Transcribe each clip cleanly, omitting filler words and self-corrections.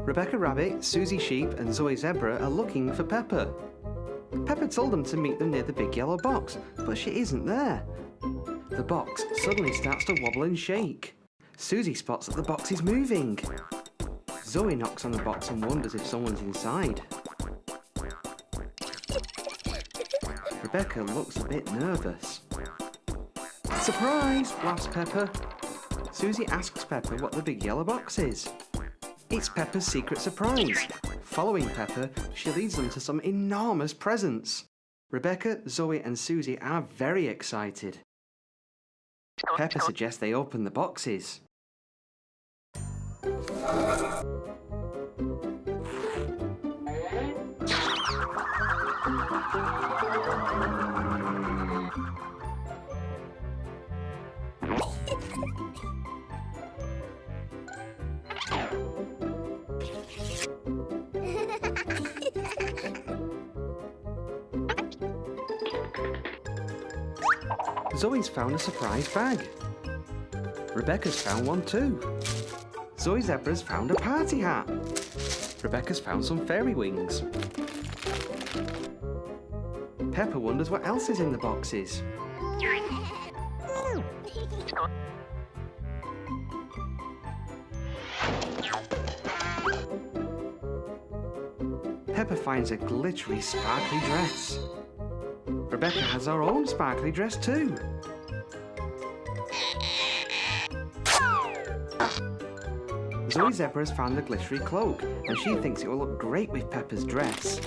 Rebecca Rabbit, Suzy Sheep and Zoe Zebra are looking for Peppa. Peppa told them to meet them near the big yellow box, but she isn't there. The box suddenly starts to wobble and shake. Suzy spots that the box is moving. Zoe knocks on the box and wonders if someone's inside. Rebecca looks a bit nervous. Surprise! Laughs Peppa. Suzy asks Peppa what the big yellow box is. It's Peppa's secret surprise. Following Peppa, she leads them to some enormous presents. Rebecca, Zoe and Suzy are very excited. Peppa suggests they open the boxes. Zoe's found a surprise bag. Rebecca's found one too. Zoe Zebra's found a party hat. Rebecca's found some fairy wings. Peppa wonders what else is in the boxes. Peppa finds a glittery, sparkly dress. Rebecca has her own sparkly dress too. Zoe Zebra has found a glittery cloak and she thinks it will look great with Peppa's dress.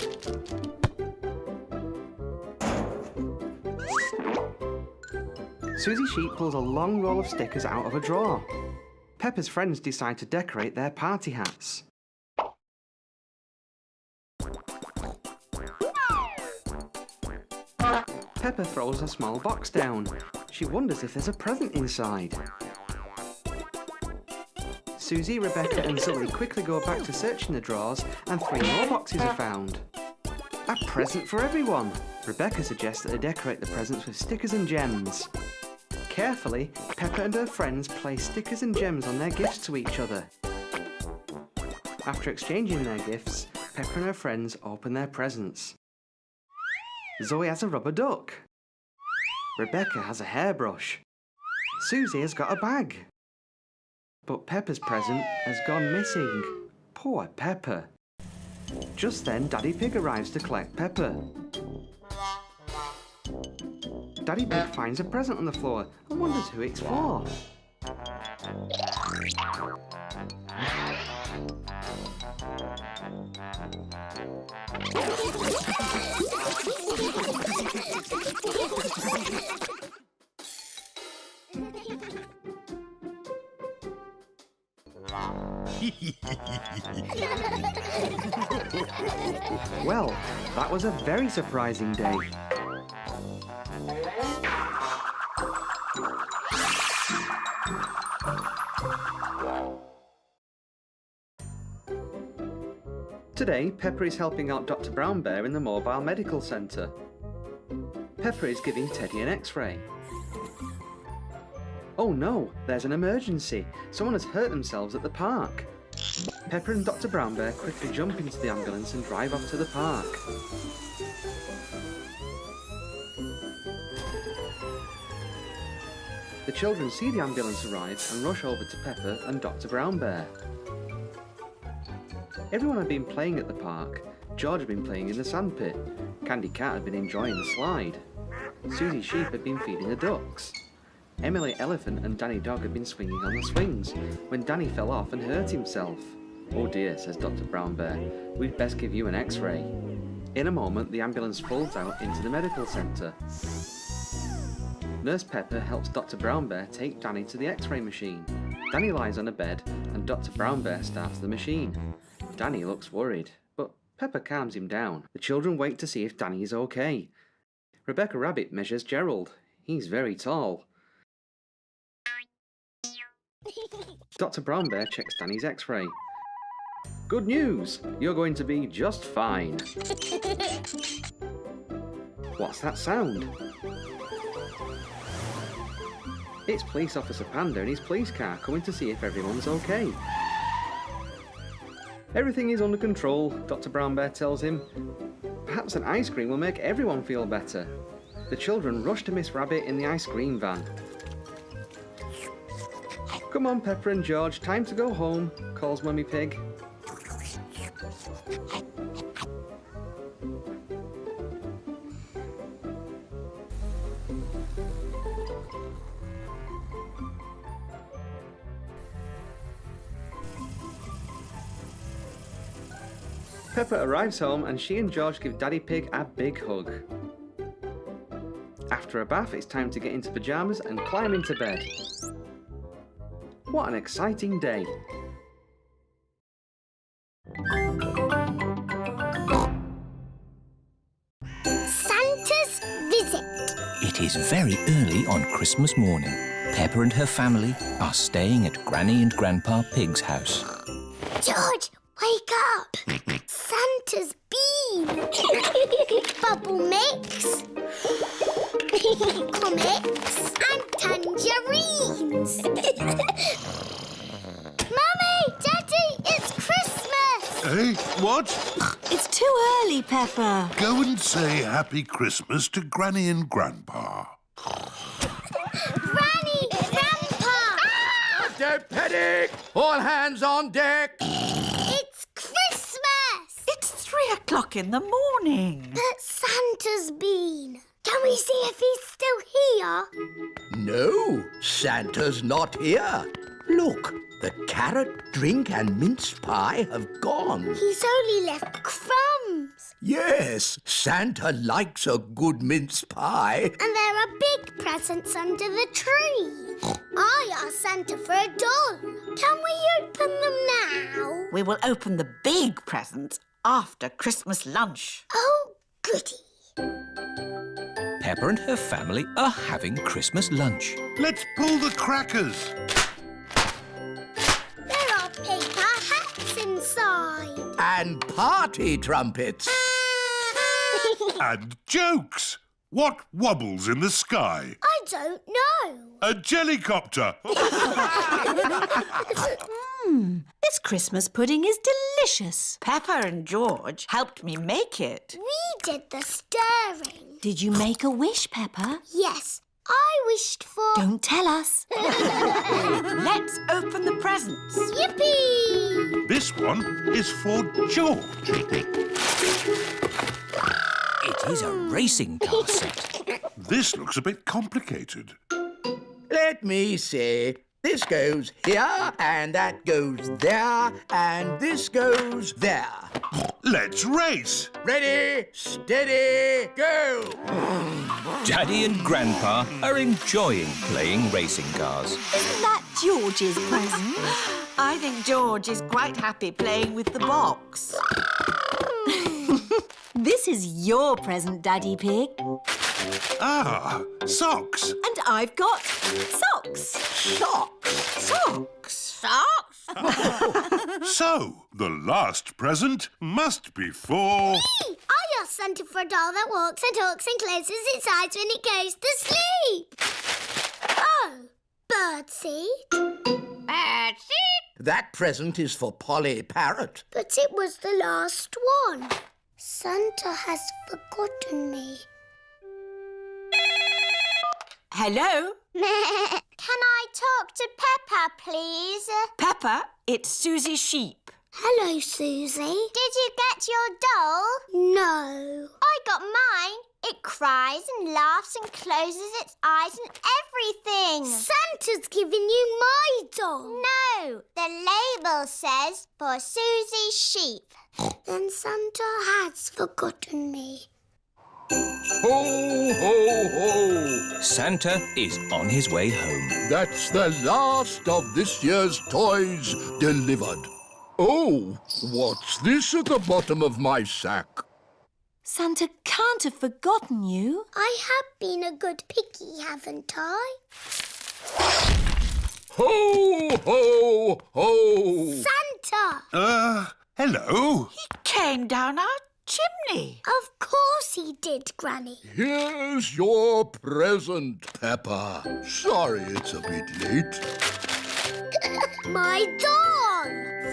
Suzy Sheep pulls a long roll of stickers out of a drawer. Peppa's friends decide to decorate their party hats. Peppa throws a small box down. She wonders if there's a present inside. Suzy, Rebecca and Zoe quickly go back to searching the drawers and 3 more boxes are found. A present for everyone! Rebecca suggests that they decorate the presents with stickers and gems. Carefully, Peppa and her friends place stickers and gems on their gifts to each other. After exchanging their gifts, Peppa and her friends open their presents. Zoe has a rubber duck. Rebecca has a hairbrush. Suzy has got a bag. But Peppa's present has gone missing. Poor Peppa. Just then, Daddy Pig arrives to collect Peppa. Daddy Pig finds a present on the floor and wonders who it's for. Well, that was a very surprising day. Today, Peppa is helping out Dr. Brown Bear in the mobile medical centre. Peppa is giving Teddy an X-ray. Oh no, there's an emergency. Someone has hurt themselves at the park. Peppa and Dr. Brown Bear quickly jump into the ambulance and drive off to the park. The children see the ambulance arrive and rush over to Peppa and Dr. Brown Bear. Everyone had been playing at the park. George had been playing in the sandpit. Candy Cat had been enjoying the slide. Suzy Sheep had been feeding the ducks. Emily Elephant and Danny Dog had been swinging on the swings when Danny fell off and hurt himself. Oh dear, says Dr. Brown Bear. We'd best give you an X-ray. In a moment, the ambulance folds out into the medical centre. Nurse Peppa helps Dr. Brown Bear take Danny to the X-ray machine. Danny lies on a bed and Dr. Brown Bear starts the machine. Danny looks worried, but Peppa calms him down. The children wait to see if Danny is okay. Rebecca Rabbit measures Gerald. He's very tall. Dr. Brown Bear checks Danny's X-ray. Good news! You're going to be just fine. What's that sound? It's Police Officer Panda in his police car coming to see if everyone's okay. Everything is under control, Dr. Brown Bear tells him. Perhaps an ice cream will make everyone feel better. The children rush to Miss Rabbit in the ice cream van. Come on, Peppa and George, time to go home, calls Mummy Pig. Peppa arrives home and she and George give Daddy Pig a big hug. After a bath, it's time to get into pyjamas and climb into bed. What an exciting day! Santa's visit. It is very early on Christmas morning. Peppa and her family are staying at Granny and Grandpa Pig's house. George, wake up! Santa's been. Bubble mix, comics and tangerines. Mummy, Daddy, it's Christmas! Hey, what? It's too early, Peppa. Go and say Happy Christmas to Granny and Grandpa. Granny, Grandpa! Don't panic! All hands on deck! It's Christmas! It's 3 o'clock in the morning. But Santa's been. Can we see if he's still here? No, Santa's not here. Look, the carrot, drink and mince pie have gone. He's only left crumbs. Yes, Santa likes a good mince pie. And there are big presents under the tree. I asked Santa for a doll. Can we open them now? We will open the big presents after Christmas lunch. Oh, goody. Peppa and her family are having Christmas lunch. Let's pull the crackers. There are paper hats inside. And party trumpets. And jokes. What wobbles in the sky? I don't know. A jellycopter. This Christmas pudding is delicious. Peppa and George helped me make it. We did the stirring. Did you make a wish, Peppa? Yes, I wished for... Don't tell us. Let's open the presents. Yippee! This one is for George. It is a racing car set. This looks a bit complicated. Let me see. This goes here, and that goes there, and this goes there. Let's race. Ready, steady, go! Daddy and Grandpa are enjoying playing racing cars. Isn't that George's present? I think George is quite happy playing with the box. This is your present, Daddy Pig. Ah, socks. And I've got socks. Socks. Socks. Socks? So, the last present must be for... I asked Santa for a doll that walks and talks and closes its eyes when it goes to sleep. Oh, birdseed. Birdseed? That present is for Polly Parrot. But it was the last one. Santa has forgotten me. Hello? Can I talk to Peppa, please? Peppa, it's Suzy Sheep. Hello, Suzy. Did you get your doll? No. I got mine. It cries and laughs and closes its eyes and everything. Santa's given you my doll. No, the label says for Suzy Sheep. Then Santa has forgotten me. Ho, ho, ho! Santa is on his way home. That's the last of this year's toys delivered. Oh, what's this at the bottom of my sack? Santa can't have forgotten you. I have been a good piggy, haven't I? Ho, ho, ho! Santa! Hello. He came down our chimney. Of course he did, Granny. Here's your present, Peppa. Sorry it's a bit late. My doll!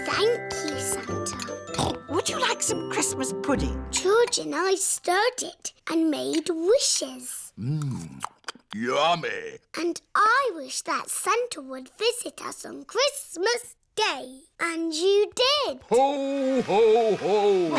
Thank you, Santa. some Christmas pudding? George and I stirred it and made wishes. Yummy. And I wish that Santa would visit us on Christmas Day. And you did. Ho, ho, ho.